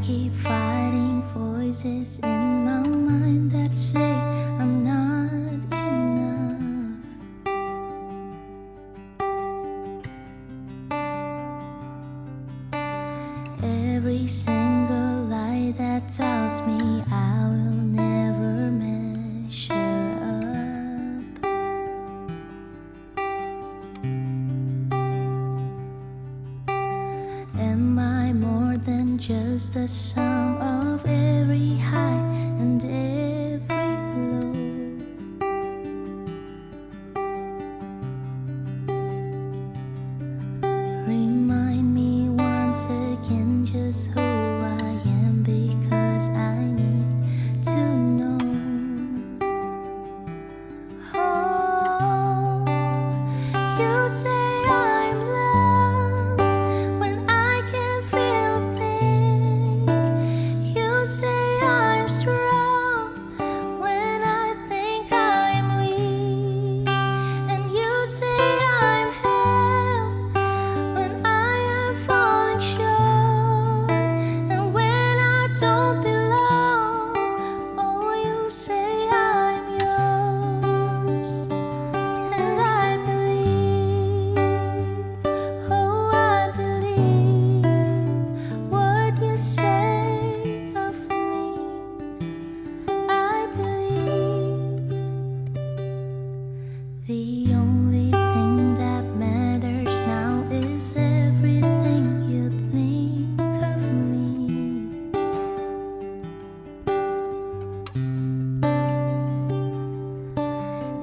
keep fighting voices in my mind that say I'm not enough. Every single lie that tells me I will never measure up. Am I more than just the sum of every high and every low? Remind me once again just who I am, because I need to know. Oh, you say I'm loved when I can feel things. You say I'm strong when I think I'm weak, and you say I'm held when I am falling short, and when I don't belong. Oh, you say I'm yours, and I believe. Oh, I believe what you say of me. I believe. The only thing that matters now is everything you think of me.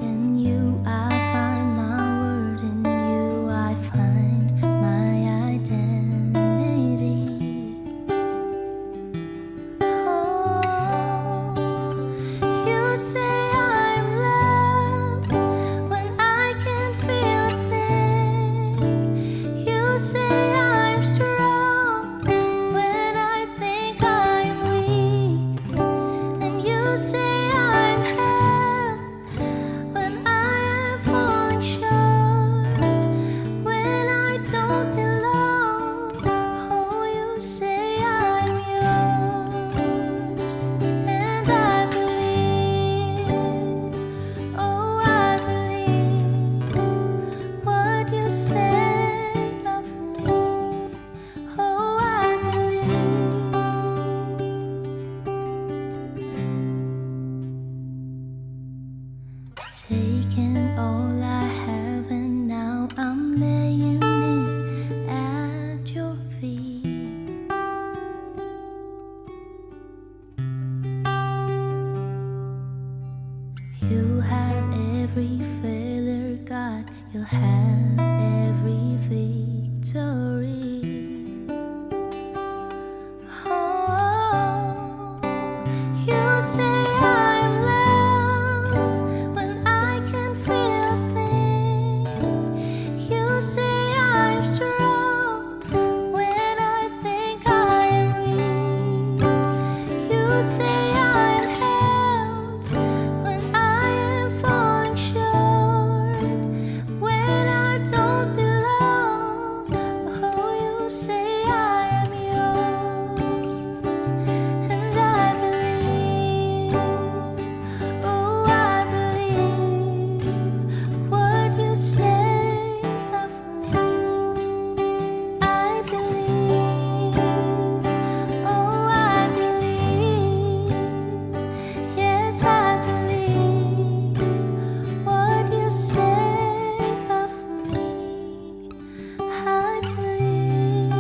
In you I find my word, in you I find my identity. Oh, you say I'm loved when I can feel things. You say I'm strong when I think I'm weak, and you say I'm held when I am falling short, when I don't belong. Oh, you say I'm yours, and I believe. Oh, I believe what you say of me. Oh, I believe. Taking all I have, and now I'm laying it at your feet. You have every failure, God. You'll have every victory. Oh, you say I'm loved when I can feel things. You say I'm strong when I think I'm weak. You say I'm held when I am falling short, when I don't belong. Oh, you say I am yours, and I believe. Oh, I believe what you say of me. I believe. Oh, I believe. Yes, I believe what you say of me. I believe.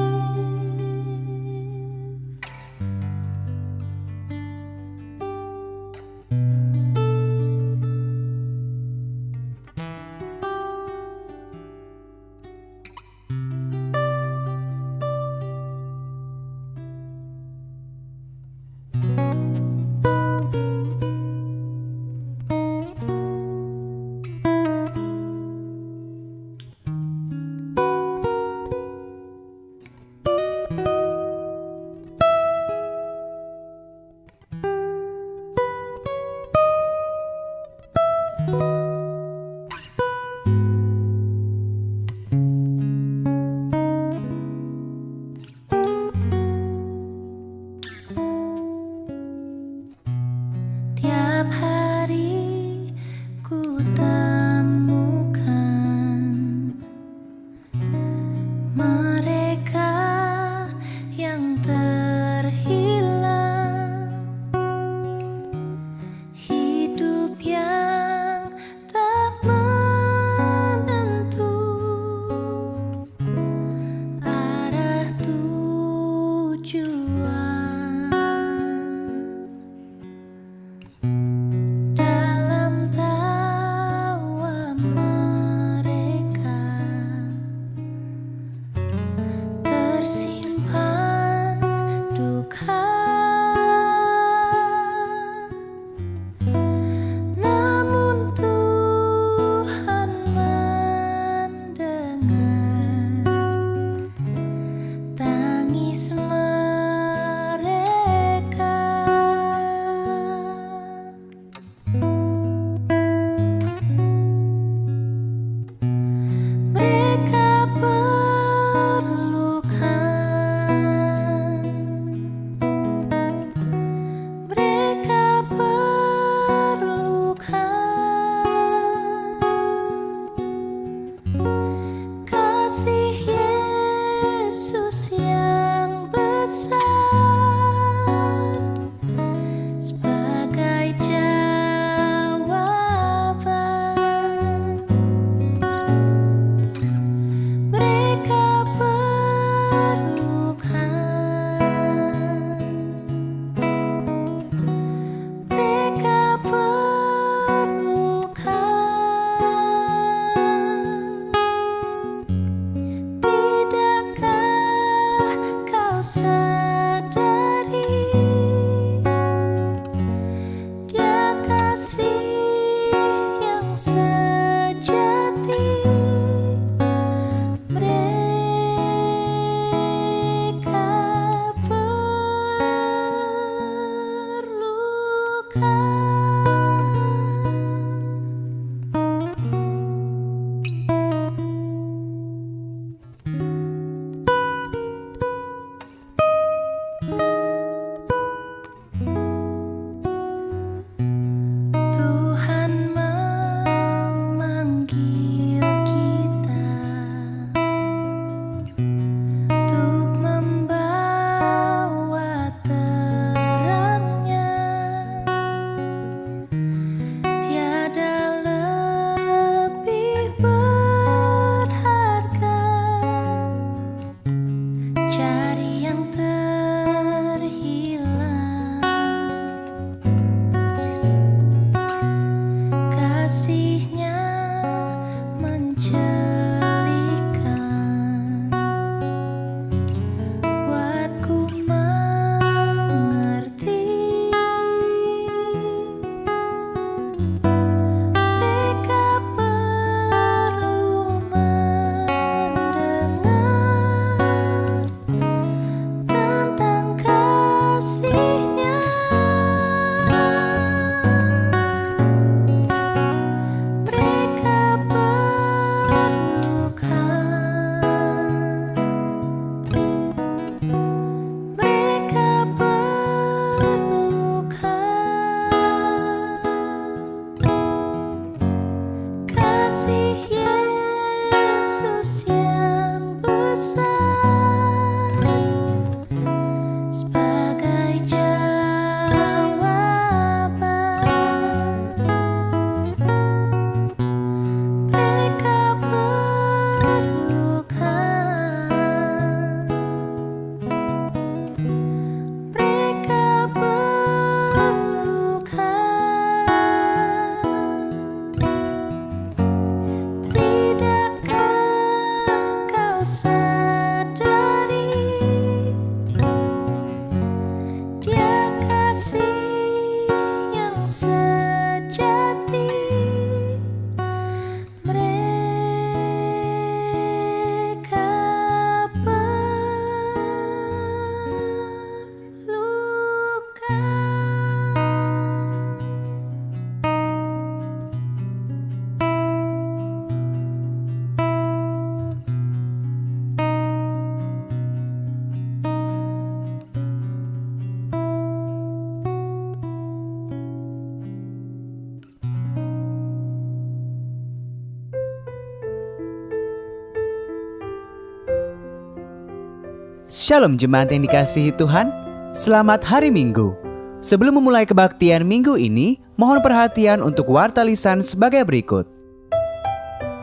Shalom jemaat yang dikasihi Tuhan, selamat hari Minggu. Sebelum memulai kebaktian minggu ini, mohon perhatian untuk warta lisan sebagai berikut.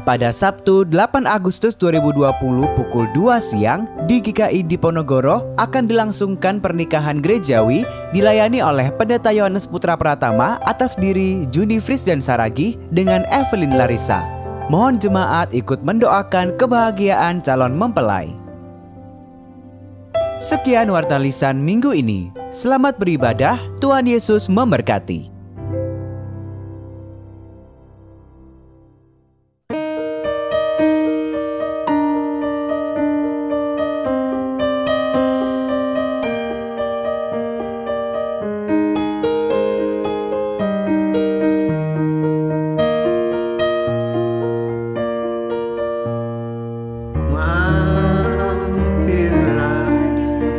Pada Sabtu 8 Agustus 2020 pukul 2 siang di GKI Diponegoro akan dilangsungkan pernikahan gerejawi dilayani oleh Pendeta Yohanes Putra Pratama atas diri Juni Fris dan Saragi dengan Evelyn Larissa. Mohon jemaat ikut mendoakan kebahagiaan calon mempelai. Sekian warta lisan minggu ini. Selamat beribadah, Tuhan Yesus memberkati.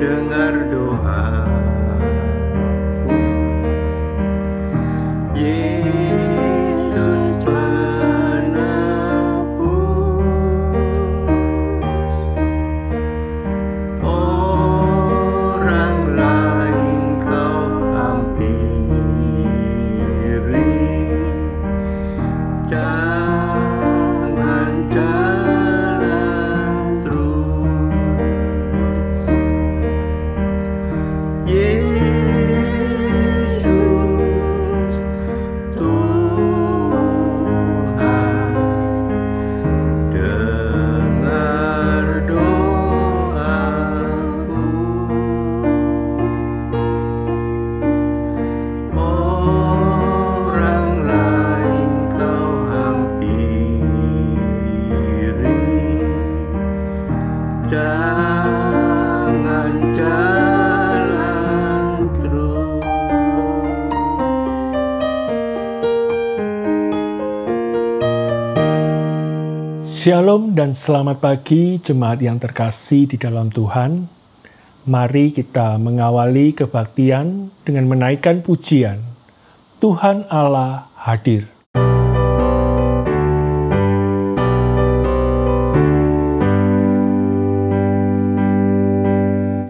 Dengar doa, Yesus penebus. Orang lain kau hampiri, jangan jalan terus. Yesus Tuhan, dengar doaku. Orang lain kau hampiri, jangan jalan terus. Shalom dan selamat pagi jemaat yang terkasih di dalam Tuhan. Mari kita mengawali kebaktian dengan menaikkan pujian. Tuhan Allah hadir.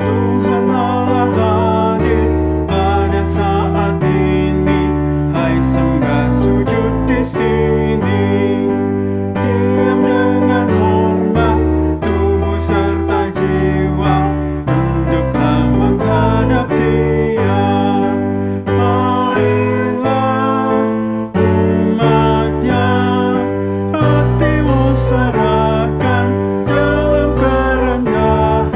Tuhan Allah hadir pada saat ini. Hai sembah sujud di sini. Diam dengan hormat, tubuh serta jiwa. Tunduklah menghadap Dia. Marilah umatnya, hatimu serahkan dalam kerendahan.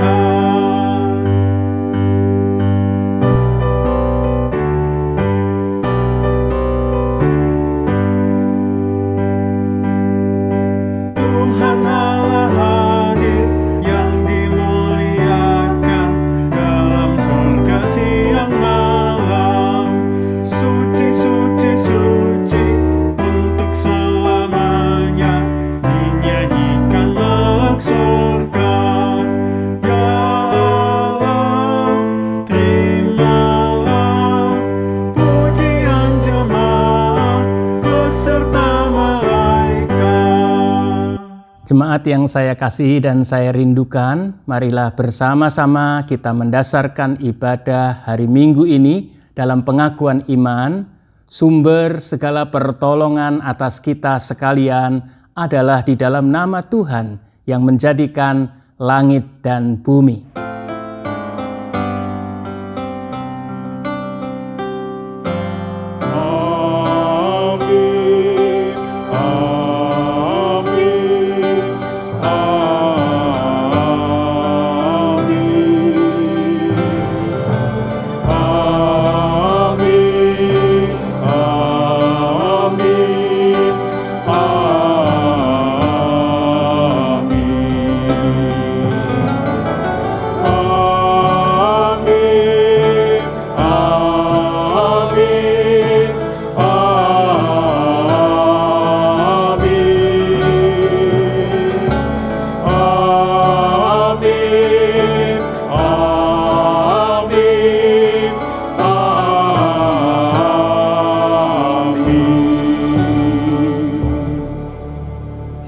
Tuhan Allah hadir yang dimuliakan dalam surga siang malam. Suci, suci, suci untuk selamanya, dinyanyikan melek surga. Ya Allah, terimalah pujian jemaat beserta malaikat. Jemaat yang saya kasihi dan saya rindukan, marilah bersama-sama kita mendasarkan ibadah hari Minggu ini dalam pengakuan iman. Sumber segala pertolongan atas kita sekalian adalah di dalam nama Tuhan yang menjadikan langit dan bumi.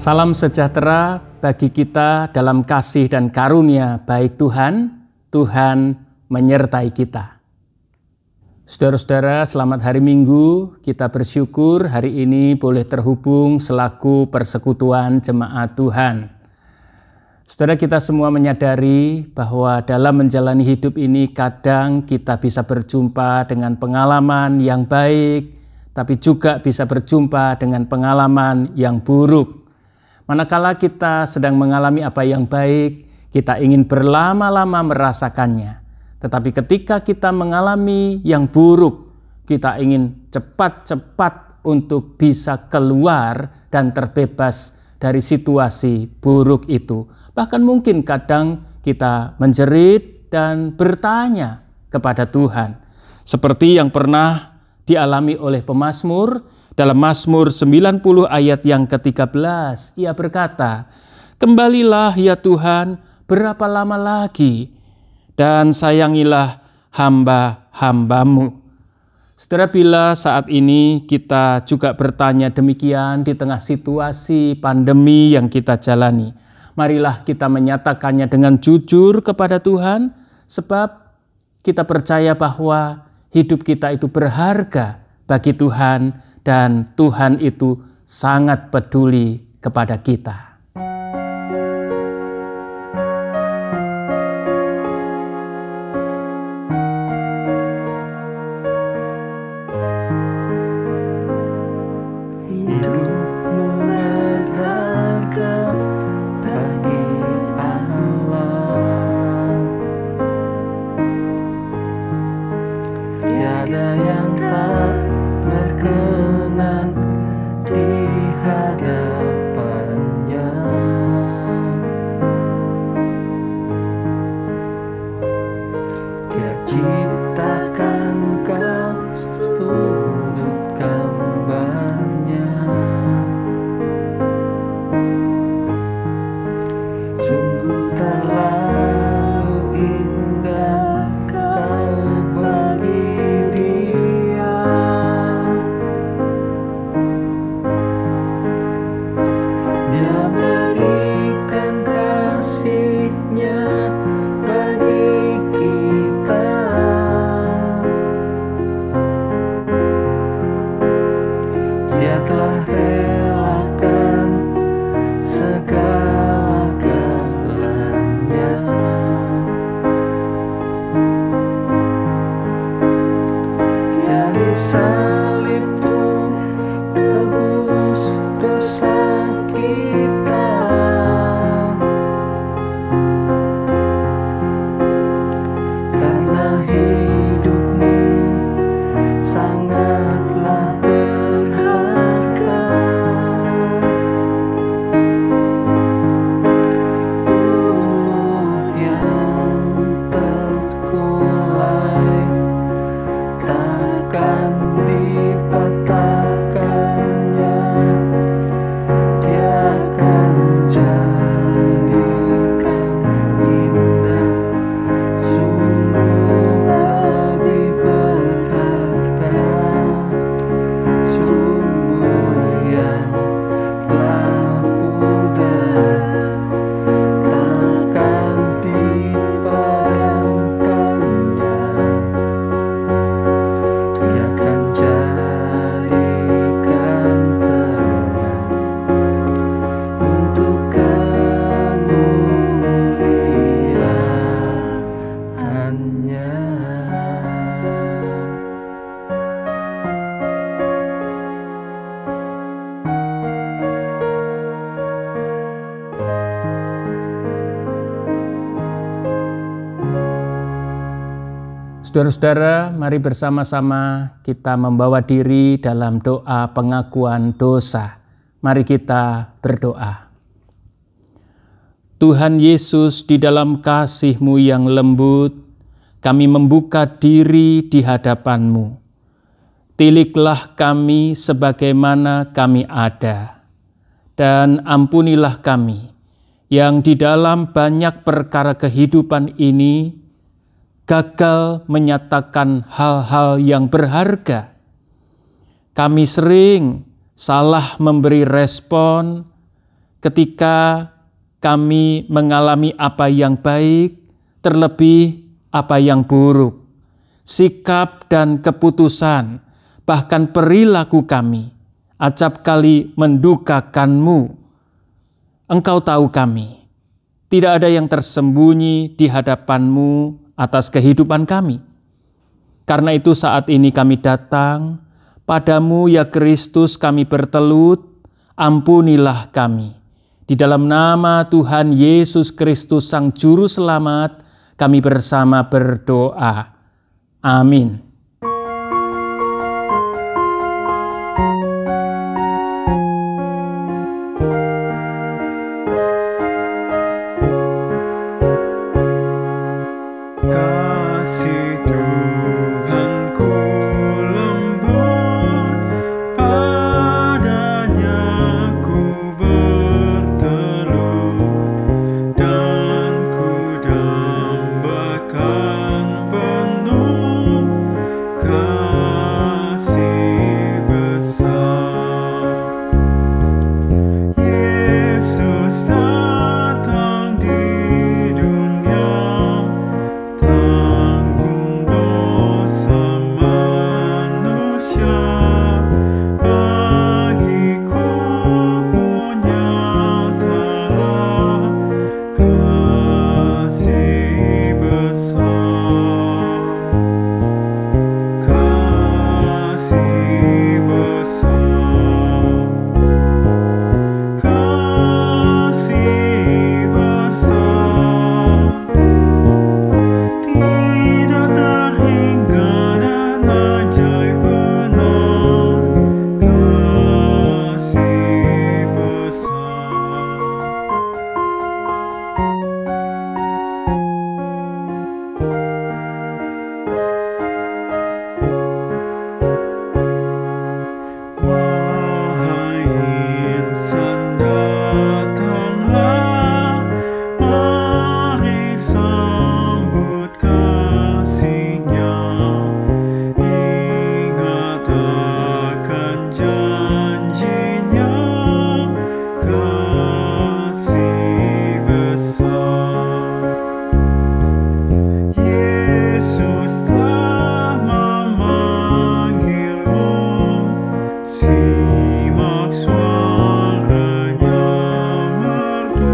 Salam sejahtera bagi kita dalam kasih dan karunia baik Tuhan Tuhan menyertai kita. Saudara-saudara, selamat hari Minggu. Kita bersyukur hari ini boleh terhubung selaku persekutuan jemaat Tuhan. Saudara, kita semua menyadari bahwa dalam menjalani hidup ini kadang kita bisa berjumpa dengan pengalaman yang baik, tapi juga bisa berjumpa dengan pengalaman yang buruk. Manakala kita sedang mengalami apa yang baik, kita ingin berlama-lama merasakannya. Tetapi ketika kita mengalami yang buruk, kita ingin cepat-cepat untuk bisa keluar dan terbebas dari situasi buruk itu. Bahkan mungkin kadang kita menjerit dan bertanya kepada Tuhan. Seperti yang pernah dialami oleh pemazmur dalam Mazmur 90 ayat yang ke-13. Ia berkata, "Kembalilah ya Tuhan, berapa lama lagi, dan sayangilah hamba-hambamu." Saudara, bila saat ini kita juga bertanya demikian di tengah situasi pandemi yang kita jalani, marilah kita menyatakannya dengan jujur kepada Tuhan, sebab kita percaya bahwa hidup kita itu berharga bagi Tuhan, dan Tuhan itu sangat peduli kepada kita. Saudara-saudara, mari bersama-sama kita membawa diri dalam doa pengakuan dosa. Mari kita berdoa. Tuhan Yesus, di dalam kasih-Mu yang lembut, kami membuka diri di hadapan-Mu. Tiliklah kami sebagaimana kami ada, dan ampunilah kami yang di dalam banyak perkara kehidupan ini gagal menyatakan hal-hal yang berharga. Kami sering salah memberi respon ketika kami mengalami apa yang baik, terlebih apa yang buruk, sikap dan keputusan, bahkan perilaku kami, acap kali mendukakan-Mu. Engkau tahu kami, tidak ada yang tersembunyi di hadapan-Mu atas kehidupan kami. Karena itu saat ini kami datang, padamu ya Kristus kami bertelut, ampunilah kami. Di dalam nama Tuhan Yesus Kristus Sang Juru Selamat, kami bersama berdoa. Amin. Kasih Tuhanku lembut, padanya ku bertelut, dan ku dambakan penuh kasih besar. Yesus datang di dunia, tanggung dosa manusia, bagiku punyatalah kasih besar, kasih besar, kasih besar. Tidak terhingga dan ajaib benar, kasih besar. Wahai insan, datanglah, mari sambut kasih-Nya. Ingat akan janji-Nya, kasih besar. Yesus telah memanggilmu, simak suaranya merdu,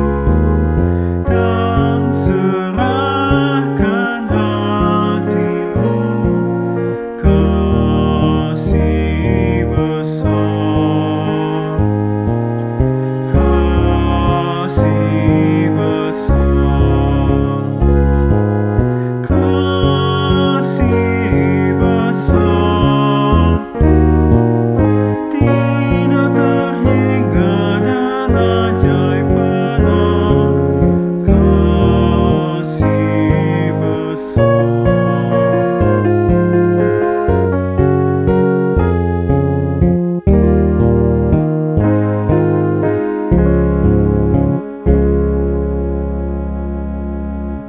dan serahkan hatimu, kasih besar, kasih besar, kasih besar. Tidak terhingga dan ajaib benar, kasih besar.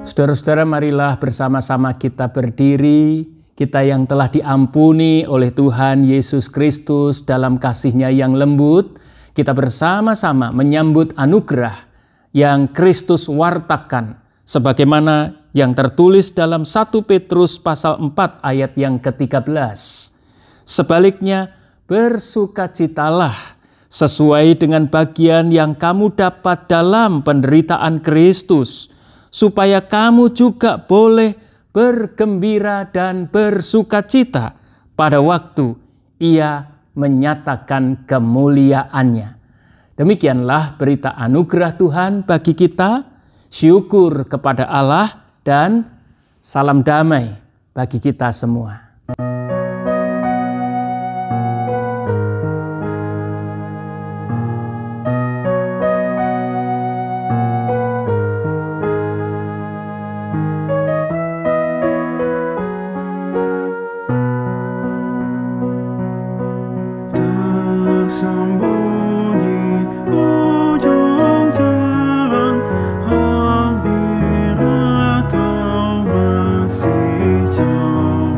Saudara-saudara, marilah bersama-sama kita berdiri, kita yang telah diampuni oleh Tuhan Yesus Kristus dalam kasih-Nya yang lembut, kita bersama-sama menyambut anugerah yang Kristus wartakan, sebagaimana yang tertulis dalam 1 Petrus pasal 4 ayat yang ke-13. Sebaliknya, bersukacitalah sesuai dengan bagian yang kamu dapat dalam penderitaan Kristus, supaya kamu juga boleh bergembira dan bersukacita pada waktu Ia menyatakan kemuliaannya. Demikianlah berita anugerah Tuhan bagi kita. Syukur kepada Allah dan salam damai bagi kita semua. Tersembunyi ujung jalan, hampir atau masih jauh,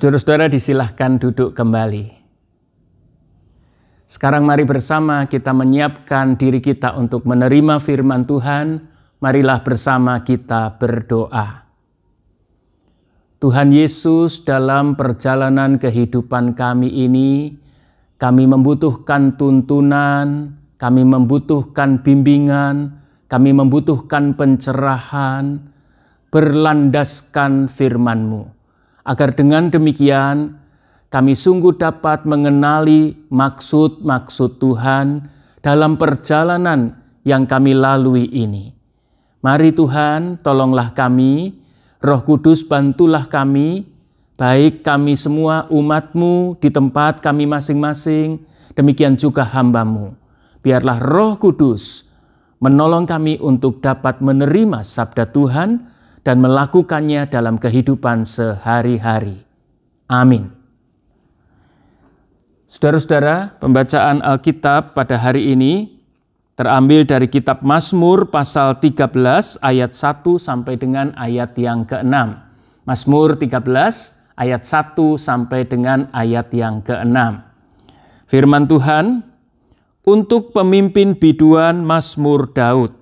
Saudara-saudara disilahkan duduk kembali. Sekarang mari bersama kita menyiapkan diri kita untuk menerima firman Tuhan. Marilah bersama kita berdoa. Tuhan Yesus, dalam perjalanan kehidupan kami ini, kami membutuhkan tuntunan, kami membutuhkan bimbingan, kami membutuhkan pencerahan, berlandaskan firman-Mu. Agar dengan demikian, kami sungguh dapat mengenali maksud-maksud Tuhan dalam perjalanan yang kami lalui ini. Mari Tuhan, tolonglah kami, Roh Kudus bantulah kami, baik kami semua umat-Mu di tempat kami masing-masing, demikian juga hamba-Mu. Biarlah Roh Kudus menolong kami untuk dapat menerima sabda Tuhan dan melakukannya dalam kehidupan sehari-hari. Amin. Saudara-saudara, pembacaan Alkitab pada hari ini terambil dari kitab Mazmur pasal 13 ayat 1 sampai dengan ayat yang ke-6. Mazmur 13 ayat 1 sampai dengan ayat yang ke-6. Firman Tuhan, untuk pemimpin biduan Mazmur Daud.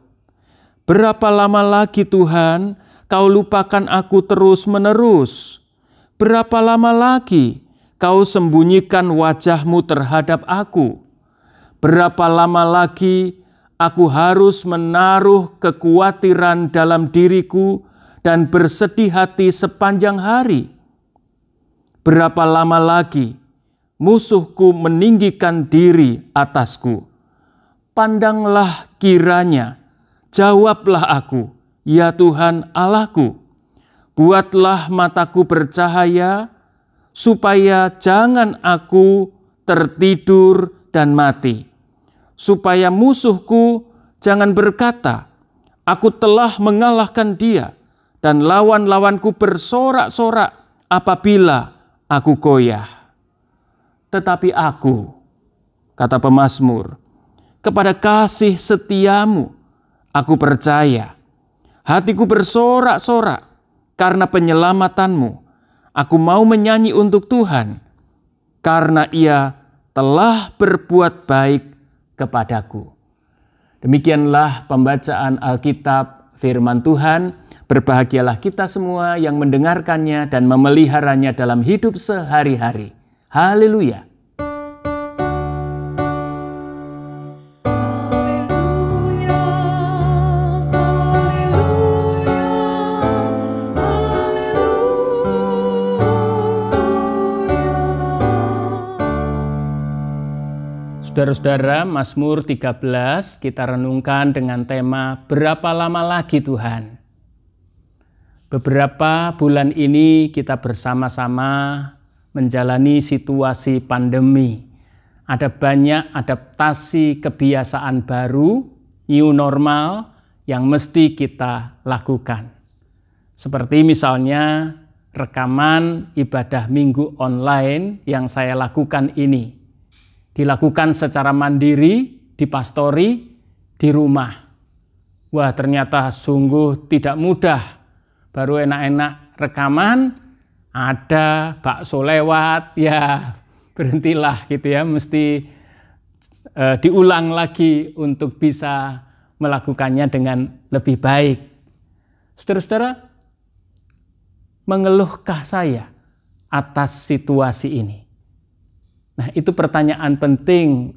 Berapa lama lagi Tuhan, Kau lupakan aku terus-menerus? Berapa lama lagi Kau sembunyikan wajah-Mu terhadap aku? Berapa lama lagi aku harus menaruh kekhawatiran dalam diriku dan bersedih hati sepanjang hari? Berapa lama lagi musuhku meninggikan diri atasku? Pandanglah kiranya, jawablah aku, ya Tuhan Allahku. Buatlah mataku bercahaya, supaya jangan aku tertidur dan mati. Supaya musuhku jangan berkata, aku telah mengalahkan dia, dan lawan-lawanku bersorak-sorak apabila aku goyah. Tetapi aku, kata pemazmur, kepada kasih setiamu aku percaya. Hatiku bersorak-sorak karena penyelamatanmu. Aku mau menyanyi untuk Tuhan, karena Ia telah berbuat baik kepadaku. Demikianlah pembacaan Alkitab firman Tuhan. Berbahagialah kita semua yang mendengarkannya dan memeliharanya dalam hidup sehari-hari. Haleluya. Saudara-saudara, Mazmur 13 kita renungkan dengan tema berapa lama lagi Tuhan. Beberapa bulan ini kita bersama-sama menjalani situasi pandemi. Ada banyak adaptasi kebiasaan baru, new normal yang mesti kita lakukan. Seperti misalnya rekaman ibadah minggu online yang saya lakukan ini. Dilakukan secara mandiri, dipastori, di rumah. Wah, ternyata sungguh tidak mudah. Baru enak-enak rekaman, ada bakso lewat, ya berhentilah gitu ya. Mesti diulang lagi untuk bisa melakukannya dengan lebih baik. Saudara-saudara, mengeluhkah saya atas situasi ini? Nah, itu pertanyaan penting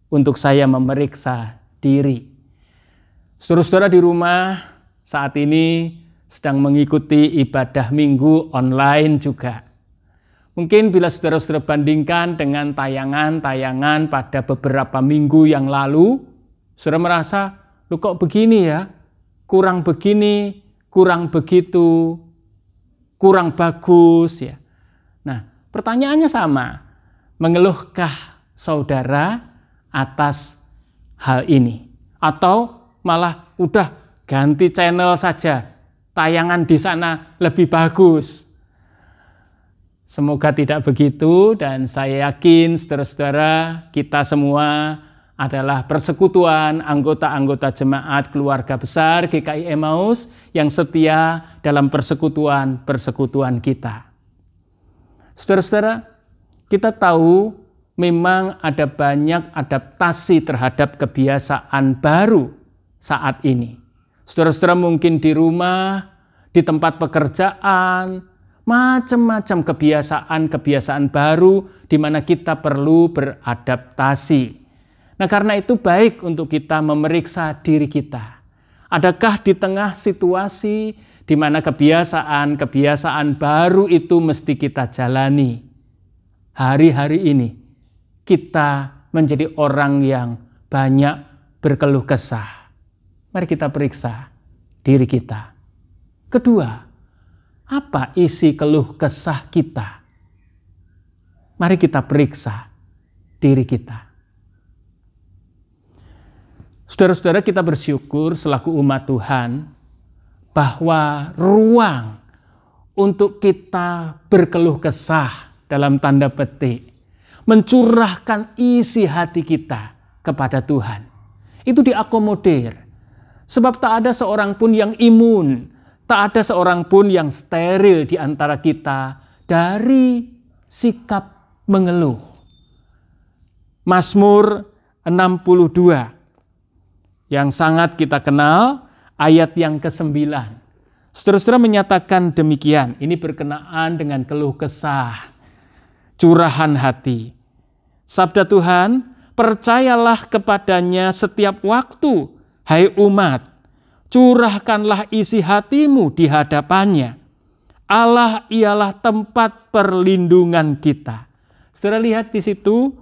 untuk saya memeriksa diri. Saudara-saudara di rumah saat ini sedang mengikuti ibadah minggu online juga. Mungkin bila saudara-saudara bandingkan dengan tayangan-tayangan pada beberapa minggu yang lalu, saudara merasa, loh kok begini ya? Kurang begini, kurang begitu, kurang bagus ya. Nah, pertanyaannya sama. Mengeluhkah saudara atas hal ini? Atau malah udah ganti channel saja, tayangan di sana lebih bagus? Semoga tidak begitu, dan saya yakin saudara-saudara kita semua adalah persekutuan anggota-anggota jemaat keluarga besar GKI Emmaus yang setia dalam persekutuan kita. Saudara-saudara, kita tahu memang ada banyak adaptasi terhadap kebiasaan baru saat ini. Saudara-saudara mungkin di rumah, di tempat pekerjaan, macam-macam kebiasaan-kebiasaan baru di mana kita perlu beradaptasi. Nah, karena itu baik untuk kita memeriksa diri kita. Adakah di tengah situasi di mana kebiasaan-kebiasaan baru itu mesti kita jalani? Hari-hari ini kita menjadi orang yang banyak berkeluh kesah. Mari kita periksa diri kita. Kedua, apa isi keluh kesah kita? Mari kita periksa diri kita. Saudara-saudara, kita bersyukur selaku umat Tuhan bahwa ruang untuk kita berkeluh kesah dalam tanda petik, mencurahkan isi hati kita kepada Tuhan, itu diakomodir. Sebab tak ada seorang pun yang imun, tak ada seorang pun yang steril di antara kita dari sikap mengeluh. Mazmur 62 yang sangat kita kenal, ayat yang ke-9. Saudara-saudara menyatakan demikian, ini berkenaan dengan keluh kesah, curahan hati. Sabda Tuhan, percayalah kepadanya setiap waktu, hai umat, curahkanlah isi hatimu di hadapannya. Allah ialah tempat perlindungan kita. Saudara lihat di situ,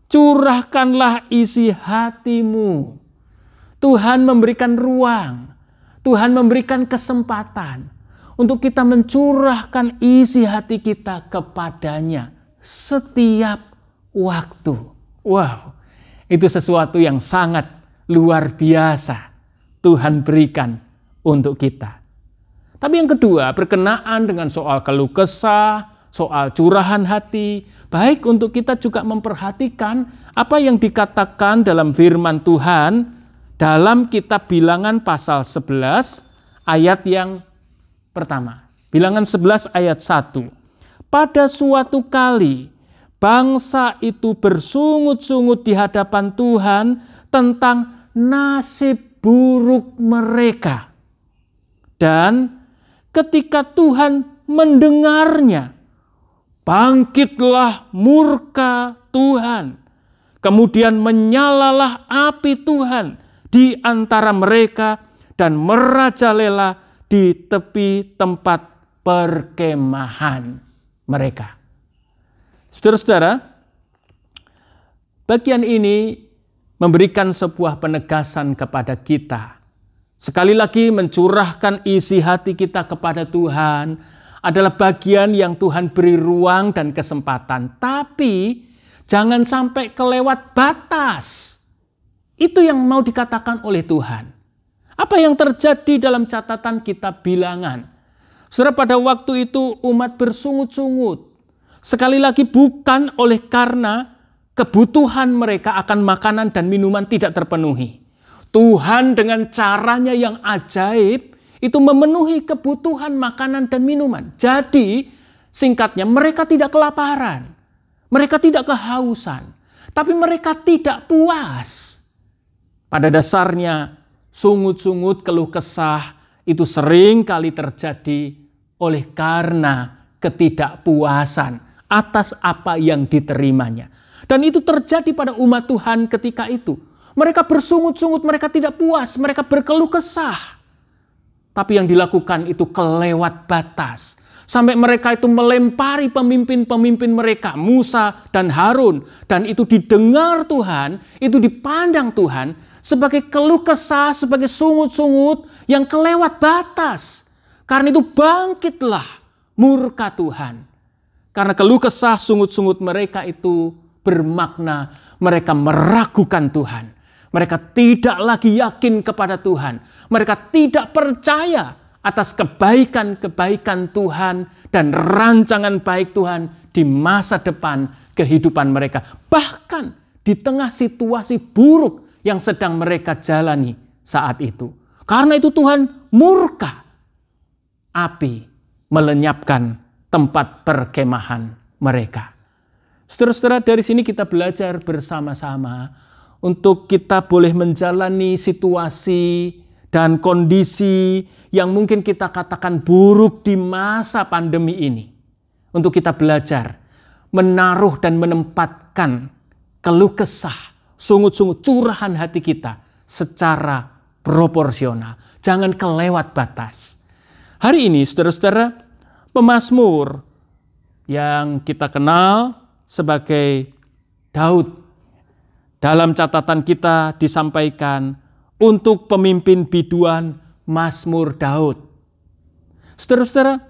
curahkanlah isi hatimu. Tuhan memberikan ruang, Tuhan memberikan kesempatan untuk kita mencurahkan isi hati kita kepadanya setiap waktu. Wow, itu sesuatu yang sangat luar biasa Tuhan berikan untuk kita. Tapi yang kedua, berkenaan dengan soal keluh kesah, soal curahan hati, baik untuk kita juga memperhatikan apa yang dikatakan dalam firman Tuhan dalam kitab Bilangan pasal 11 ayat yang pertama. Bilangan 11 ayat 1. Pada suatu kali bangsa itu bersungut-sungut di hadapan Tuhan tentang nasib buruk mereka. Dan ketika Tuhan mendengarnya, bangkitlah murka Tuhan. Kemudian menyalalah api Tuhan di antara mereka dan merajalela di tepi tempat perkemahan mereka. Saudara-saudara, bagian ini memberikan sebuah penegasan kepada kita. Sekali lagi, mencurahkan isi hati kita kepada Tuhan adalah bagian yang Tuhan beri ruang dan kesempatan. Tapi jangan sampai kelewat batas. Itu yang mau dikatakan oleh Tuhan. Apa yang terjadi dalam catatan kitab Bilangan? Saudara, pada waktu itu umat bersungut-sungut. Sekali lagi bukan oleh karena kebutuhan mereka akan makanan dan minuman tidak terpenuhi. Tuhan dengan caranya yang ajaib itu memenuhi kebutuhan makanan dan minuman. Jadi singkatnya, mereka tidak kelaparan. Mereka tidak kehausan. Tapi mereka tidak puas. Pada dasarnya, sungut-sungut keluh kesah itu sering kali terjadi oleh karena ketidakpuasan atas apa yang diterimanya. Dan itu terjadi pada umat Tuhan ketika itu. Mereka bersungut-sungut, mereka tidak puas, mereka berkeluh kesah. Tapi yang dilakukan itu kelewat batas. Sampai mereka itu melempari pemimpin-pemimpin mereka, Musa dan Harun. Dan itu didengar Tuhan, itu dipandang Tuhan sebagai keluh kesah, sebagai sungut-sungut yang kelewat batas. Karena itu bangkitlah murka Tuhan. Karena keluh kesah, sungut-sungut mereka itu bermakna mereka meragukan Tuhan. Mereka tidak lagi yakin kepada Tuhan. Mereka tidak percaya atas kebaikan-kebaikan Tuhan dan rancangan baik Tuhan di masa depan kehidupan mereka. Bahkan di tengah situasi buruk yang sedang mereka jalani saat itu. Karena itu Tuhan murka. Api melenyapkan tempat perkemahan mereka. Saudara-saudara, dari sini kita belajar bersama-sama untuk kita boleh menjalani situasi dan kondisi yang mungkin kita katakan buruk di masa pandemi ini. Untuk kita belajar menaruh dan menempatkan keluh kesah, sungut-sungut, curahan hati kita secara proporsional. Jangan kelewat batas. Hari ini, saudara-saudara, pemazmur yang kita kenal sebagai Daud, dalam catatan kita disampaikan untuk pemimpin biduan Mazmur Daud. Saudara-saudara,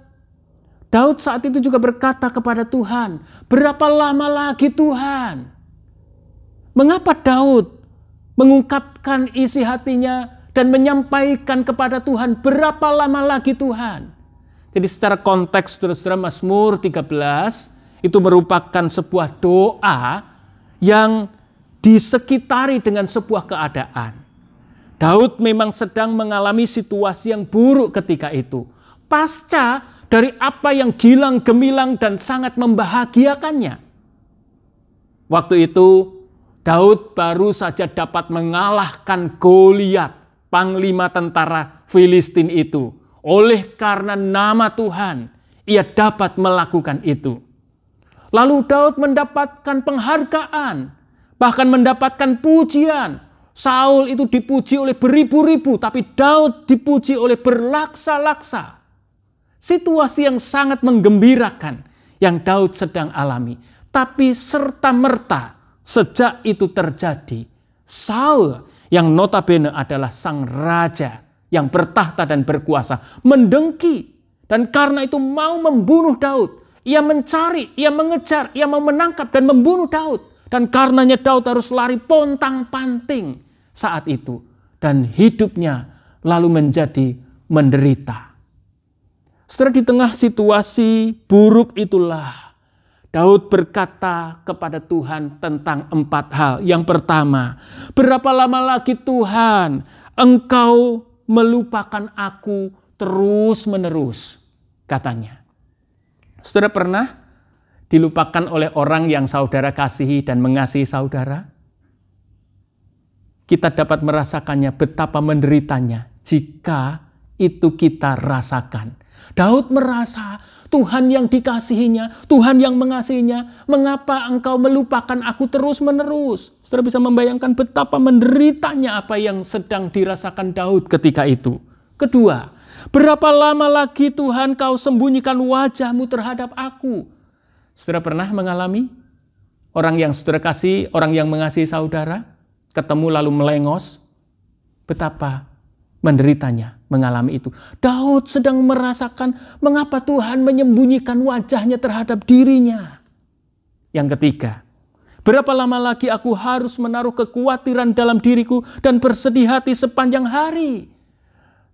Daud saat itu juga berkata kepada Tuhan, berapa lama lagi Tuhan? Mengapa Daud mengungkapkan isi hatinya dan menyampaikan kepada Tuhan, berapa lama lagi Tuhan? Jadi secara konteks, saudara-saudara, Mazmur 13 itu merupakan sebuah doa yang disekitari dengan sebuah keadaan. Daud memang sedang mengalami situasi yang buruk ketika itu. Pasca dari apa yang gilang gemilang dan sangat membahagiakannya. Waktu itu Daud baru saja dapat mengalahkan Goliat, panglima tentara Filistin itu. Oleh karena nama Tuhan, ia dapat melakukan itu. Lalu Daud mendapatkan penghargaan, bahkan mendapatkan pujian. Saul itu dipuji oleh beribu-ribu, tapi Daud dipuji oleh berlaksa-laksa. Situasi yang sangat menggembirakan yang Daud sedang alami. Tapi serta-merta sejak itu terjadi, Saul yang notabene adalah sang raja yang bertahta dan berkuasa mendengki. Dan karena itu mau membunuh Daud. Ia mencari, ia mengejar, ia mau menangkap dan membunuh Daud. Dan karenanya Daud harus lari pontang-panting saat itu. Dan hidupnya lalu menjadi menderita. Setelah di tengah situasi buruk itulah, Daud berkata kepada Tuhan tentang 4 hal. Yang pertama, berapa lama lagi Tuhan Engkau melupakan aku terus-menerus, katanya. Saudara pernah dilupakan oleh orang yang saudara kasihi dan mengasihi saudara? Kita dapat merasakannya betapa menderitanya jika itu kita rasakan. Daud merasa Tuhan yang dikasihinya, Tuhan yang mengasihinya, mengapa engkau melupakan aku terus-menerus? Saudara bisa membayangkan betapa menderitanya apa yang sedang dirasakan Daud ketika itu. Kedua, berapa lama lagi Tuhan kau sembunyikan wajahmu terhadap aku? Saudara pernah mengalami orang yang saudara kasih, orang yang mengasihi saudara, ketemu lalu melengos? Betapa menderitanya mengalami itu. Daud sedang merasakan mengapa Tuhan menyembunyikan wajahnya terhadap dirinya. Yang ketiga, berapa lama lagi aku harus menaruh kekhawatiran dalam diriku dan bersedih hati sepanjang hari?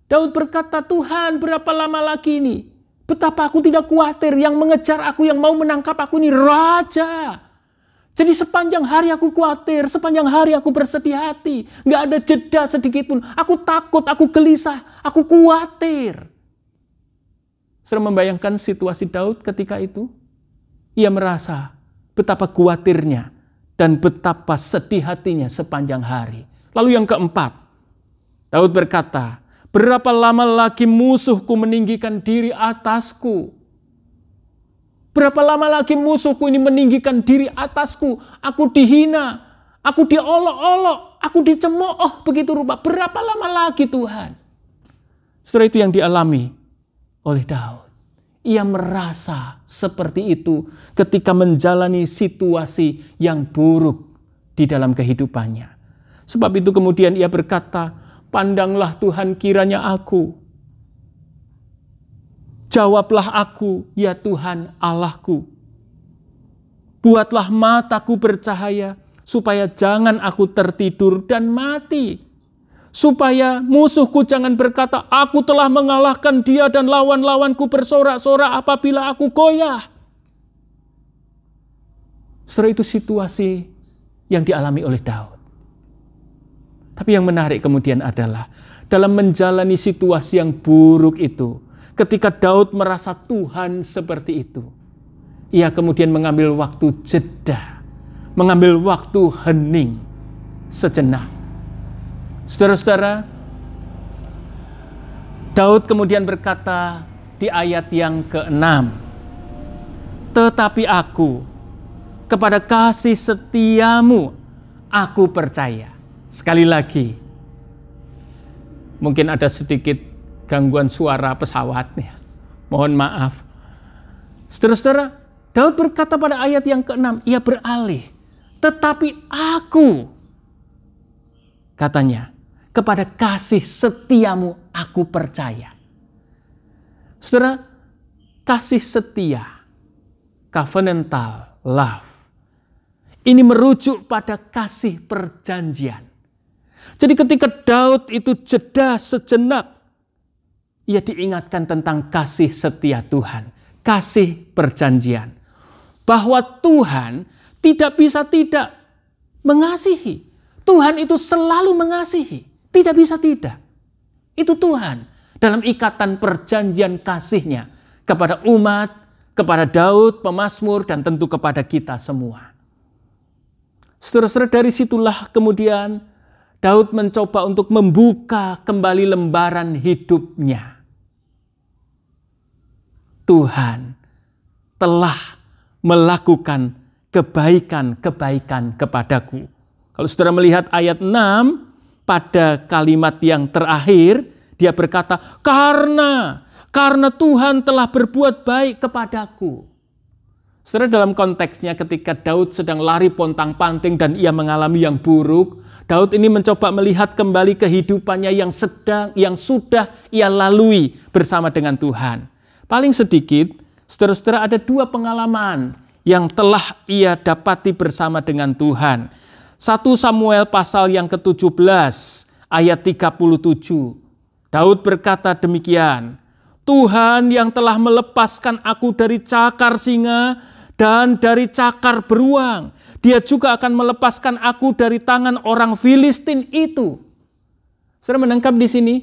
Daud berkata, Tuhan berapa lama lagi ini? Betapa aku tidak khawatir, yang mengejar aku, yang mau menangkap aku ini raja. Jadi sepanjang hari aku khawatir, sepanjang hari aku bersedih hati. Nggak ada jeda sedikit pun. Aku takut, aku gelisah, aku khawatir. Saudara membayangkan situasi Daud ketika itu? Ia merasa betapa khawatirnya dan betapa sedih hatinya sepanjang hari. Lalu yang keempat, Daud berkata, berapa lama lagi musuhku meninggikan diri atasku? Berapa lama lagi musuhku ini meninggikan diri atasku? Aku dihina, aku diolok-olok, aku dicemooh begitu rupa. Berapa lama lagi Tuhan? Setelah itu yang dialami oleh Daud. Ia merasa seperti itu ketika menjalani situasi yang buruk di dalam kehidupannya. Sebab itu kemudian ia berkata, pandanglah Tuhan kiranya aku. Jawablah aku, ya Tuhan Allahku. Buatlah mataku bercahaya, supaya jangan aku tertidur dan mati. Supaya musuhku jangan berkata, aku telah mengalahkan dia dan lawan-lawanku bersorak-sorak apabila aku goyah. Setelah itu situasi yang dialami oleh Daud. Tapi yang menarik kemudian adalah, dalam menjalani situasi yang buruk itu, ketika Daud merasa Tuhan seperti itu, ia kemudian mengambil waktu jeda, mengambil waktu hening sejenak. Saudara-saudara, Daud kemudian berkata di ayat yang ke-6, "Tetapi aku, kepada kasih setiamu aku percaya." Sekali lagi, mungkin ada sedikit gangguan suara pesawatnya. Mohon maaf. Saudara-saudara, Daud berkata pada ayat yang ke-6, ia beralih. Tetapi aku, katanya, kepada kasih setiamu aku percaya. Saudara, kasih setia, covenantal love, ini merujuk pada kasih perjanjian. Jadi ketika Daud itu jeda sejenak, ia diingatkan tentang kasih setia Tuhan, kasih perjanjian. Bahwa Tuhan tidak bisa tidak mengasihi. Tuhan itu selalu mengasihi, tidak bisa tidak. Itu Tuhan dalam ikatan perjanjian kasih-Nya kepada umat, kepada Daud, pemazmur, dan tentu kepada kita semua. Saudara-saudara, dari situlah kemudian Daud mencoba untuk membuka kembali lembaran hidupnya. Tuhan telah melakukan kebaikan-kebaikan kepadaku. Kalau saudara melihat ayat 6, pada kalimat yang terakhir, dia berkata, karena Tuhan telah berbuat baik kepadaku. Saudara, dalam konteksnya ketika Daud sedang lari pontang-panting dan ia mengalami yang buruk, Daud ini mencoba melihat kembali kehidupannya yang sudah ia lalui bersama dengan Tuhan. Paling sedikit, saudara-saudara, ada 2 pengalaman yang telah ia dapati bersama dengan Tuhan. 1 Samuel pasal yang ke-17 ayat 37. Daud berkata demikian, Tuhan yang telah melepaskan aku dari cakar singa dan dari cakar beruang, Dia juga akan melepaskan aku dari tangan orang Filistin itu. Saudara menangkap di sini,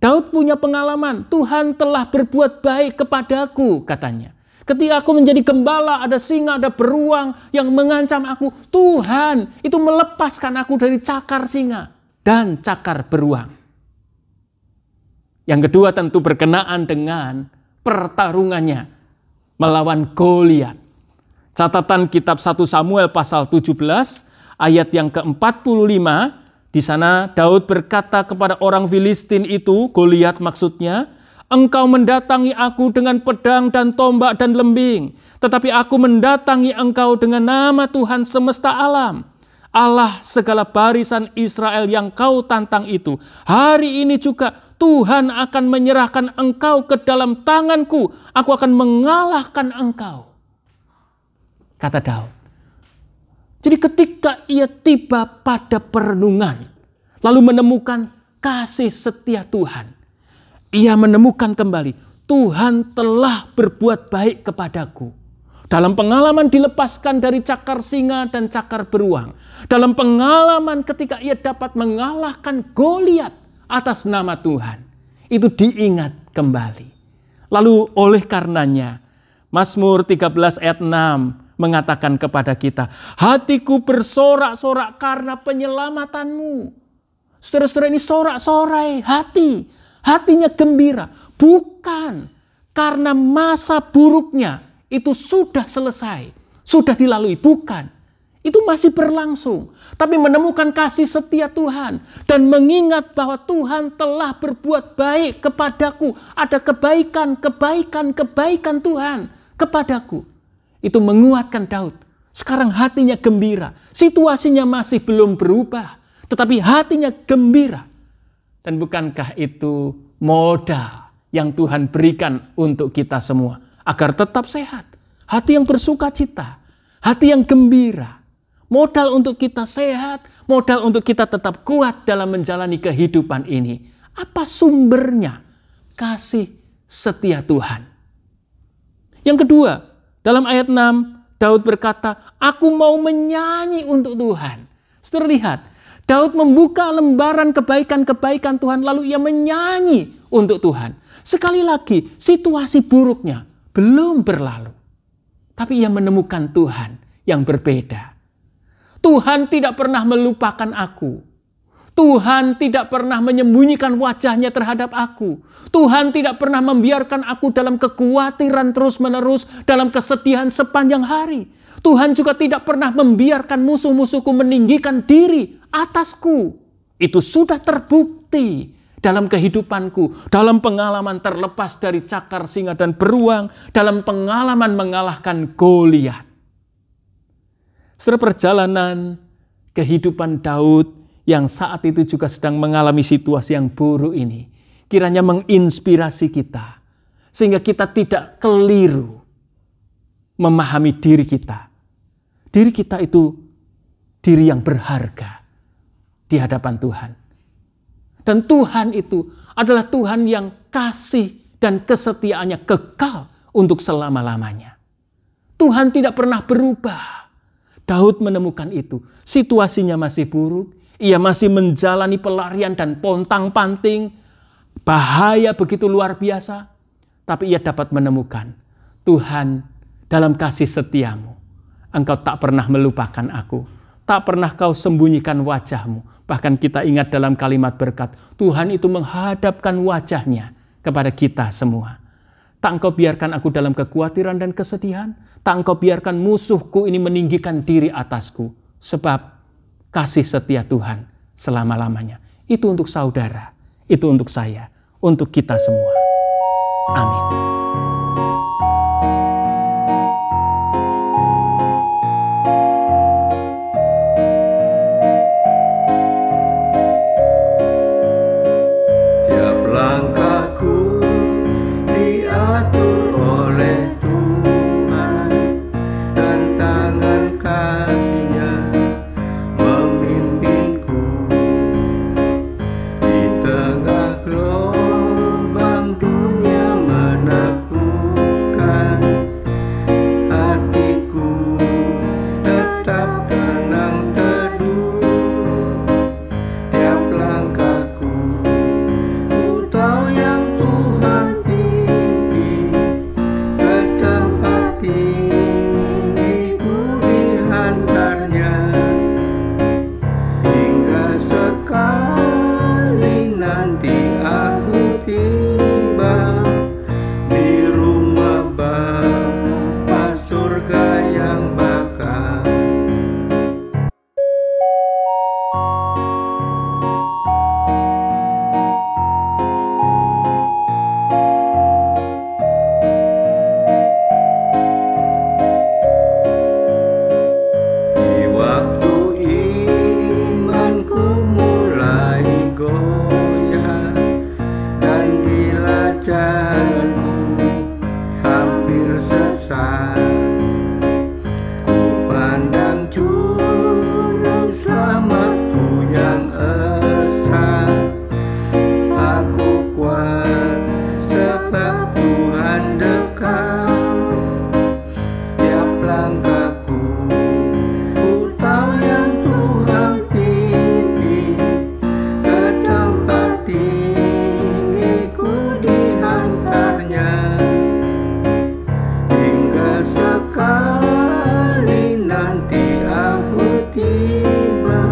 Daud punya pengalaman, Tuhan telah berbuat baik kepadaku, katanya. Ketika aku menjadi gembala, ada singa, ada beruang yang mengancam aku. Tuhan itu melepaskan aku dari cakar singa dan cakar beruang. Yang kedua tentu berkenaan dengan pertarungannya melawan Goliat. Catatan kitab 1 Samuel pasal 17 ayat yang ke-45, di sana Daud berkata kepada orang Filistin itu, Goliat maksudnya, engkau mendatangi aku dengan pedang dan tombak dan lembing, tetapi aku mendatangi engkau dengan nama Tuhan semesta alam, Allah segala barisan Israel yang kau tantang itu. Hari ini juga Tuhan akan menyerahkan engkau ke dalam tanganku, aku akan mengalahkan engkau, kata Daud. Jadi ketika ia tiba pada perenungan, lalu menemukan kasih setia Tuhan, ia menemukan kembali, Tuhan telah berbuat baik kepadaku. Dalam pengalaman dilepaskan dari cakar singa dan cakar beruang. Dalam pengalaman ketika ia dapat mengalahkan Goliat atas nama Tuhan. Itu diingat kembali. Lalu oleh karenanya, Mazmur 13 ayat 6 mengatakan kepada kita, hatiku bersorak-sorak karena penyelamatanmu. Saudara-saudara, ini sorak-sorai hati. Hatinya gembira, bukan karena masa buruknya itu sudah selesai, sudah dilalui, bukan. Itu masih berlangsung, tapi menemukan kasih setia Tuhan dan mengingat bahwa Tuhan telah berbuat baik kepadaku, ada kebaikan Tuhan kepadaku. Itu menguatkan Daud. Sekarang hatinya gembira, situasinya masih belum berubah, tetapi hatinya gembira. Dan bukankah itu modal yang Tuhan berikan untuk kita semua agar tetap sehat, hati yang bersuka cita, hati yang gembira. Modal untuk kita sehat, modal untuk kita tetap kuat dalam menjalani kehidupan ini. Apa sumbernya? Kasih setia Tuhan. Yang kedua, dalam ayat 6, Daud berkata, aku mau menyanyi untuk Tuhan. Saudara lihat, Daud membuka lembaran kebaikan-kebaikan Tuhan, lalu ia menyanyi untuk Tuhan. Sekali lagi, situasi buruknya belum berlalu. tapi ia menemukan Tuhan yang berbeda. Tuhan tidak pernah melupakan aku. Tuhan tidak pernah menyembunyikan wajahnya terhadap aku. Tuhan tidak pernah membiarkan aku dalam kekhawatiran terus-menerus, dalam kesedihan sepanjang hari. Tuhan juga tidak pernah membiarkan musuh-musuhku meninggikan diri atasku. Itu sudah terbukti dalam kehidupanku, dalam pengalaman terlepas dari cakar singa dan beruang, dalam pengalaman mengalahkan Goliat. Seperjalanan kehidupan Daud yang saat itu juga sedang mengalami situasi yang buruk ini, kiranya menginspirasi kita, sehingga kita tidak keliru memahami diri kita. Diri kita itu diri yang berharga di hadapan Tuhan. Dan Tuhan itu adalah Tuhan yang kasih dan kesetiaannya kekal untuk selama-lamanya. Tuhan tidak pernah berubah. Daud menemukan itu. Situasinya masih buruk. Ia masih menjalani pelarian dan pontang-panting. Bahaya begitu luar biasa. Tapi ia dapat menemukan, Tuhan, dalam kasih setiamu, Engkau tak pernah melupakan aku. Tak pernah kau sembunyikan wajahmu. Bahkan kita ingat dalam kalimat berkat, Tuhan itu menghadapkan wajahnya kepada kita semua. Tak engkau biarkan aku dalam kekhawatiran dan kesedihan. Tak engkau biarkan musuhku ini meninggikan diri atasku. Sebab kasih setia Tuhan selama-lamanya. Itu untuk saudara, itu untuk saya, untuk kita semua. Amin. Tiap langkahku diatur oleh Tuhan, dan tangan kasih-Nya memimpinku. Di tengah gelombang dunia menakutkan, hatiku tetap tenang teduh. Tiap langkahku ku tahu yang Tuhan pimpin, ke tempat tinggiku dihantarnya. Hingga sekali nanti aku tiba di rumah Bapa surga yang bakal. Di waktu imanku mulai goyah, dan bila jalanku hampir sesat, ku pandang juru selamatku yang esa. Aku kuat sebab Tuhan dekat. Tiap langkahku ku tahu yang Tuhan pimpin, ke tempat tinggiku dihantarnya. Hingga sekali nanti aku tiba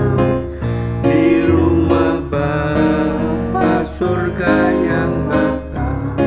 di rumah Bapa surga yang bakal.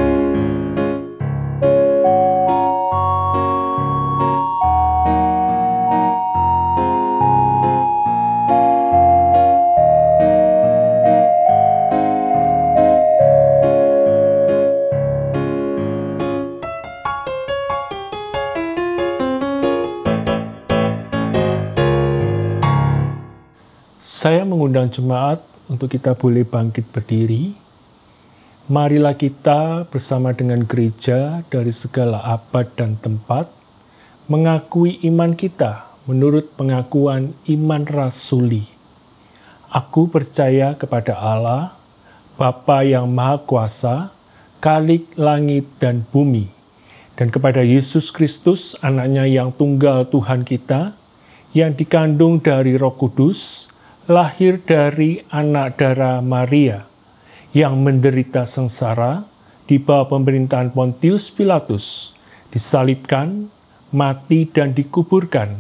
Saya mengundang jemaat untuk kita boleh bangkit berdiri. Marilah kita bersama dengan gereja dari segala abad dan tempat mengakui iman kita menurut pengakuan iman rasuli. Aku percaya kepada Allah, Bapa yang Maha Kuasa, Khalik langit dan bumi, dan kepada Yesus Kristus, anaknya yang tunggal Tuhan kita, yang dikandung dari Roh Kudus, lahir dari anak darah Maria, yang menderita sengsara di bawah pemerintahan Pontius Pilatus, disalibkan, mati dan dikuburkan,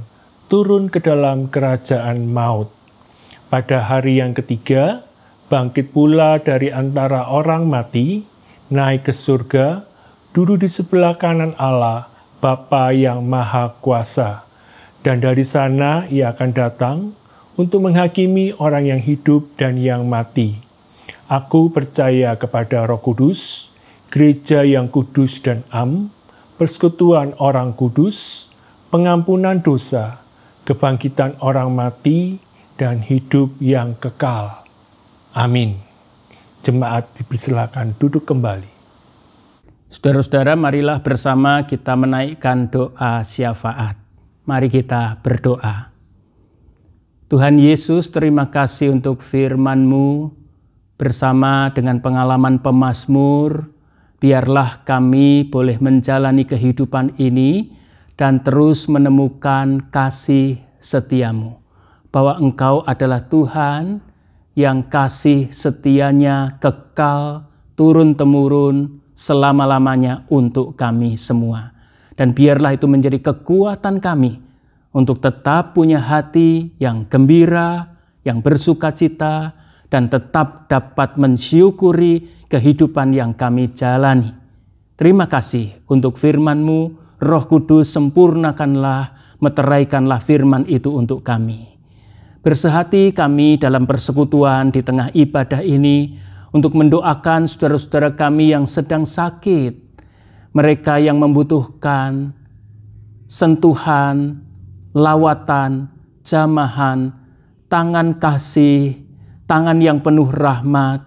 turun ke dalam kerajaan maut. Pada hari yang ketiga, bangkit pula dari antara orang mati, naik ke surga, duduk di sebelah kanan Allah, Bapa yang Maha Kuasa. Dan dari sana ia akan datang untuk menghakimi orang yang hidup dan yang mati. Aku percaya kepada Roh Kudus, gereja yang kudus dan am, persekutuan orang kudus, pengampunan dosa, kebangkitan orang mati, dan hidup yang kekal. Amin. Jemaat dipersilakan duduk kembali. Saudara-saudara, marilah bersama kita menaikkan doa syafaat. Mari kita berdoa. Tuhan Yesus, terima kasih untuk firman-Mu. Bersama dengan pengalaman pemazmur, biarlah kami boleh menjalani kehidupan ini dan terus menemukan kasih setia-Mu. Bahwa Engkau adalah Tuhan yang kasih setianya kekal, turun-temurun, selama-lamanya untuk kami semua. Dan biarlah itu menjadi kekuatan kami untuk tetap punya hati yang gembira, yang bersukacita, dan tetap dapat mensyukuri kehidupan yang kami jalani. Terima kasih untuk firman-Mu, Roh Kudus, sempurnakanlah, meteraikanlah firman itu untuk kami. Bersehati kami dalam persekutuan di tengah ibadah ini untuk mendoakan saudara-saudara kami yang sedang sakit, mereka yang membutuhkan sentuhan, lawatan, jamahan, tangan kasih, tangan yang penuh rahmat,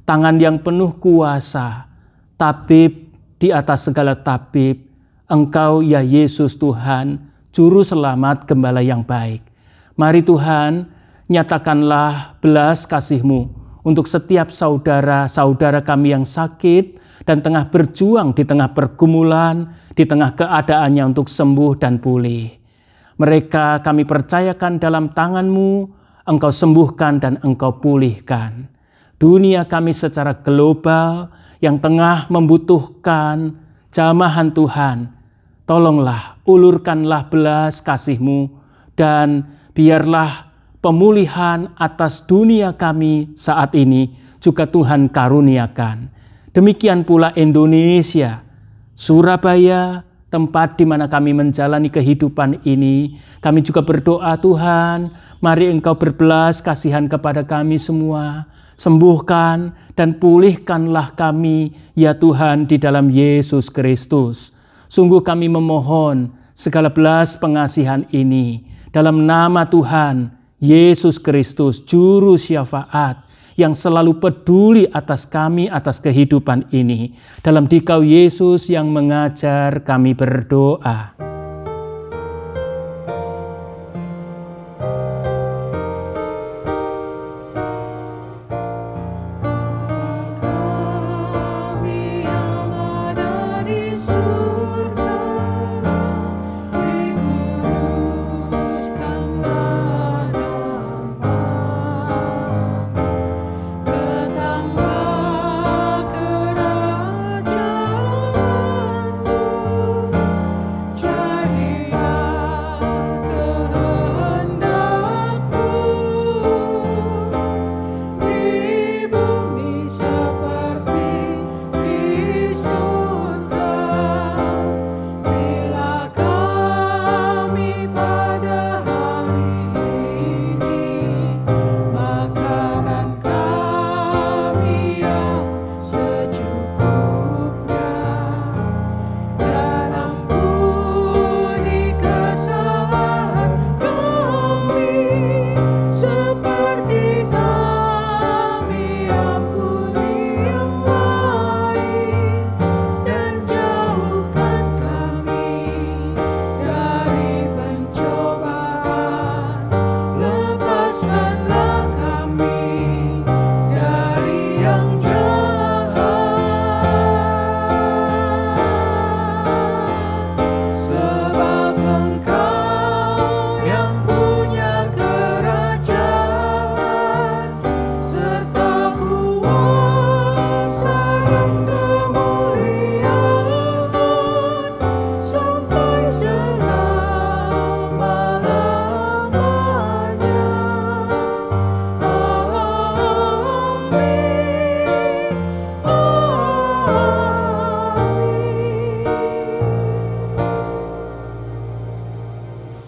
tangan yang penuh kuasa, tabib di atas segala tabib, Engkau ya Yesus Tuhan, Juru Selamat, Gembala yang baik. Mari Tuhan, nyatakanlah belas kasih-Mu untuk setiap saudara-saudara kami yang sakit dan tengah berjuang di tengah pergumulan, di tengah keadaannya untuk sembuh dan pulih. Mereka kami percayakan dalam tangan-Mu, Engkau sembuhkan dan Engkau pulihkan. Dunia kami secara global yang tengah membutuhkan jamahan Tuhan, tolonglah, ulurkanlah belas kasih-Mu, dan biarlah pemulihan atas dunia kami saat ini juga Tuhan karuniakan. Demikian pula Indonesia, Surabaya, tempat di mana kami menjalani kehidupan ini. Kami juga berdoa, Tuhan, mari Engkau berbelas kasihan kepada kami semua. Sembuhkan dan pulihkanlah kami, ya Tuhan, di dalam Yesus Kristus. Sungguh kami memohon segala belas pengasihan ini dalam nama Tuhan Yesus Kristus, Juru Syafaat, yang selalu peduli atas kami, atas kehidupan ini. Dalam Dikau Yesus yang mengajar kami berdoa. Jangan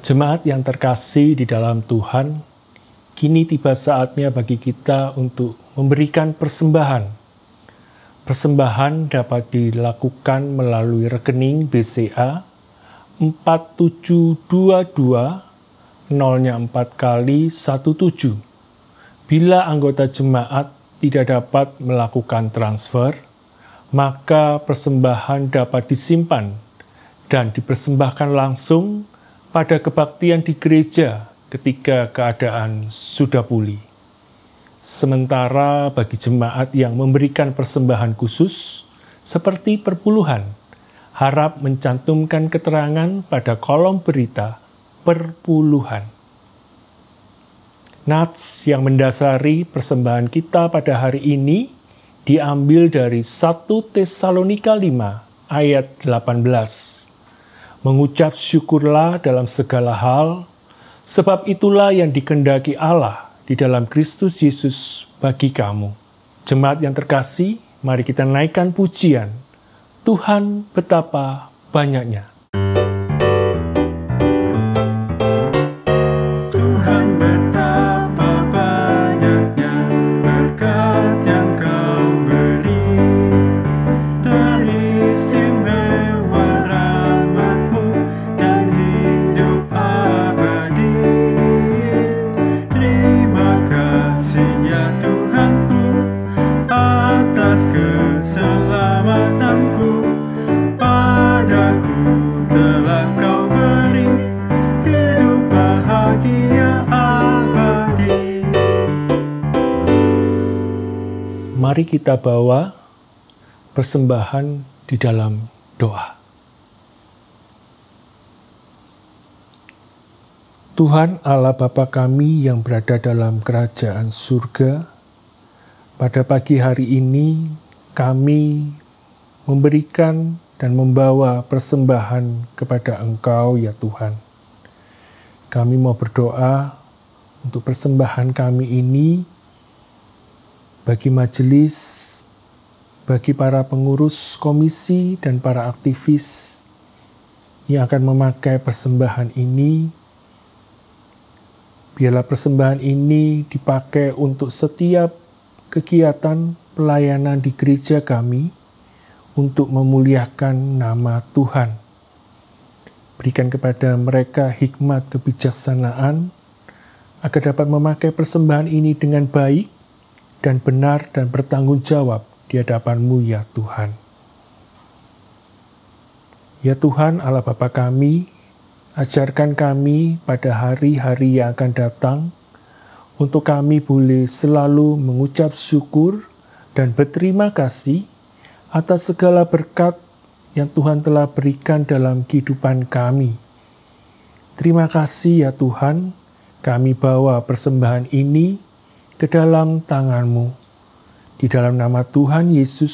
Jemaat yang terkasih di dalam Tuhan, kini tiba saatnya bagi kita untuk memberikan persembahan. Persembahan dapat dilakukan melalui rekening BCA 4722 0-nya 4 kali 17. Bila anggota jemaat tidak dapat melakukan transfer, maka persembahan dapat disimpan dan dipersembahkan langsung pada kebaktian di gereja ketika keadaan sudah pulih. Sementara bagi jemaat yang memberikan persembahan khusus, seperti perpuluhan, harap mencantumkan keterangan pada kolom berita perpuluhan. Nats yang mendasari persembahan kita pada hari ini diambil dari 1 Tesalonika 5 ayat 18. Mengucap syukurlah dalam segala hal, sebab itulah yang dikehendaki Allah di dalam Kristus Yesus bagi kamu. Jemaat yang terkasih, mari kita naikkan pujian. Tuhan betapa banyaknya. Tuhan betapa banyaknya berkat yang Kau beri, teristimewa rahmat-Mu dan hidup abadi. Terima kasih ya Tuhanku atas keselamatanku, padaku telah Kau beri hidup bahagia abadi. Mari kita bawa persembahan di dalam doa. Tuhan Allah Bapa kami yang berada dalam kerajaan surga, pada pagi hari ini kami memberikan dan membawa persembahan kepada Engkau ya Tuhan. Kami mau berdoa untuk persembahan kami ini bagi majelis, bagi para pengurus komisi dan para aktivis yang akan memakai persembahan ini. Biarlah persembahan ini dipakai untuk setiap kegiatan pelayanan di gereja kami untuk memuliakan nama Tuhan. Berikan kepada mereka hikmat kebijaksanaan agar dapat memakai persembahan ini dengan baik dan benar dan bertanggung jawab di hadapan-Mu ya Tuhan. Ya Tuhan Allah Bapa kami, ajarkan kami pada hari-hari yang akan datang untuk kami boleh selalu mengucap syukur dan berterima kasih atas segala berkat yang Tuhan telah berikan dalam kehidupan kami. Terima kasih ya Tuhan, kami bawa persembahan ini ke dalam tangan-Mu. Di dalam nama Tuhan Yesus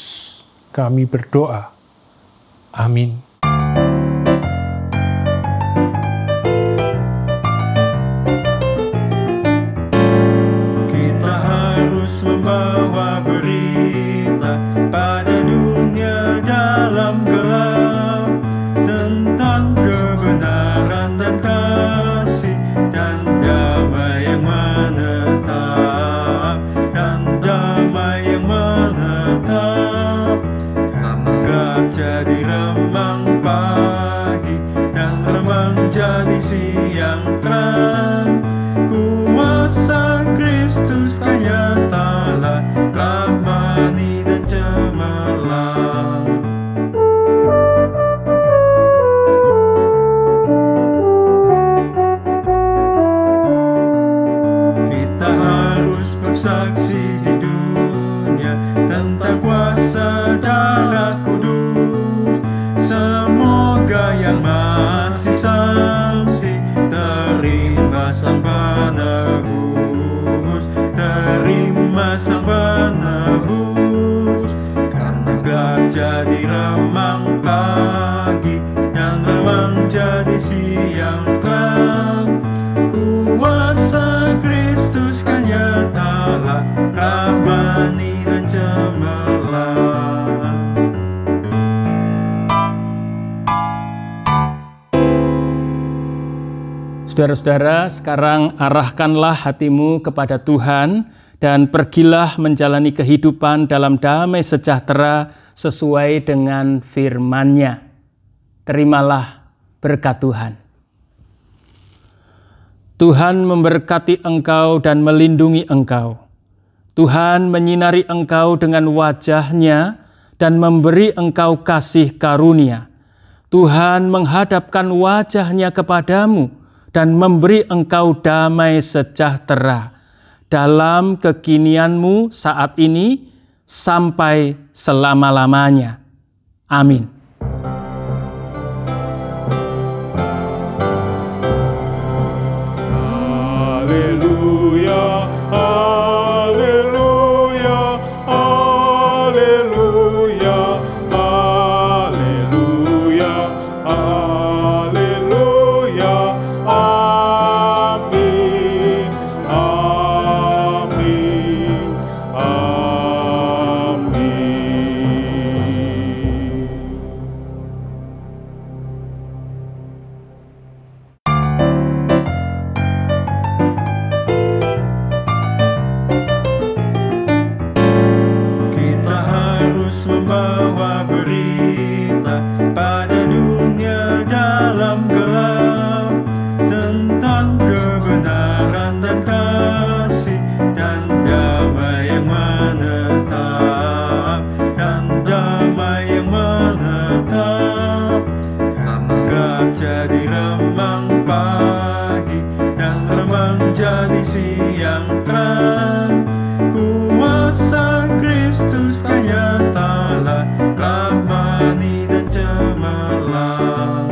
kami berdoa. Amin. Kita harus membawa berita pada dunia dalam gelap tentang kebenaran dan kasih dan damai yang menetap, karena gelap jadi remang pagi dan remang jadi siang terang. Kuasa Kristus kan nyatalah, rahmani dan cemerlang. Kita harus bersaksi di dunia tentang kuasa darah kudus. Semoga yang masih saksi terima sang penebus, terima sang penebus. Karena gelap jadi remang pagi dan remang jadi siang terang. Kuasa Kristus kan nyatalah, rahmani dan cemerlang. Saudara-saudara, sekarang arahkanlah hatimu kepada Tuhan dan pergilah menjalani kehidupan dalam damai sejahtera sesuai dengan firman-Nya. Terimalah berkat Tuhan. Tuhan memberkati engkau dan melindungi engkau. Tuhan menyinari engkau dengan wajah-Nya dan memberi engkau kasih karunia. Tuhan menghadapkan wajah-Nya kepadamu dan memberi engkau damai sejahtera dalam kekinianmu saat ini sampai selama-lamanya. Amin. Haleluya, haleluya, haleluya, haleluya, haleluya, amin, amin, amin. Kita harus membawa berita pada dunia dalam gelap tentang kebenaran dan kasih dan damai yang menetap, dan damai yang menetap. Karena gelap jadi remang pagi dan remang jadi siang terang. Kuasa Kristus kan nyatalah, rahmani dan cemerlang.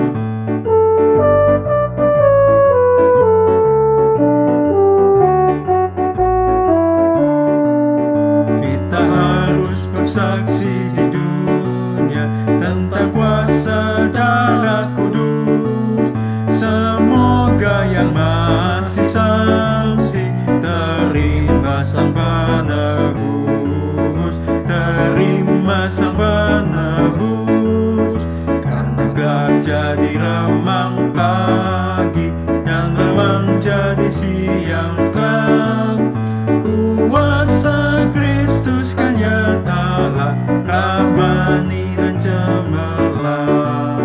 Kita harus bersaksi di dunia tentang kuasa darah kudus. Semoga yang masih saksi terima sang penebus, terima sang penebus. Karena gelap jadi remang pagi dan remang jadi siang terang. Kuasa Kristus kan nyatalah, rahmani dan cemerlang.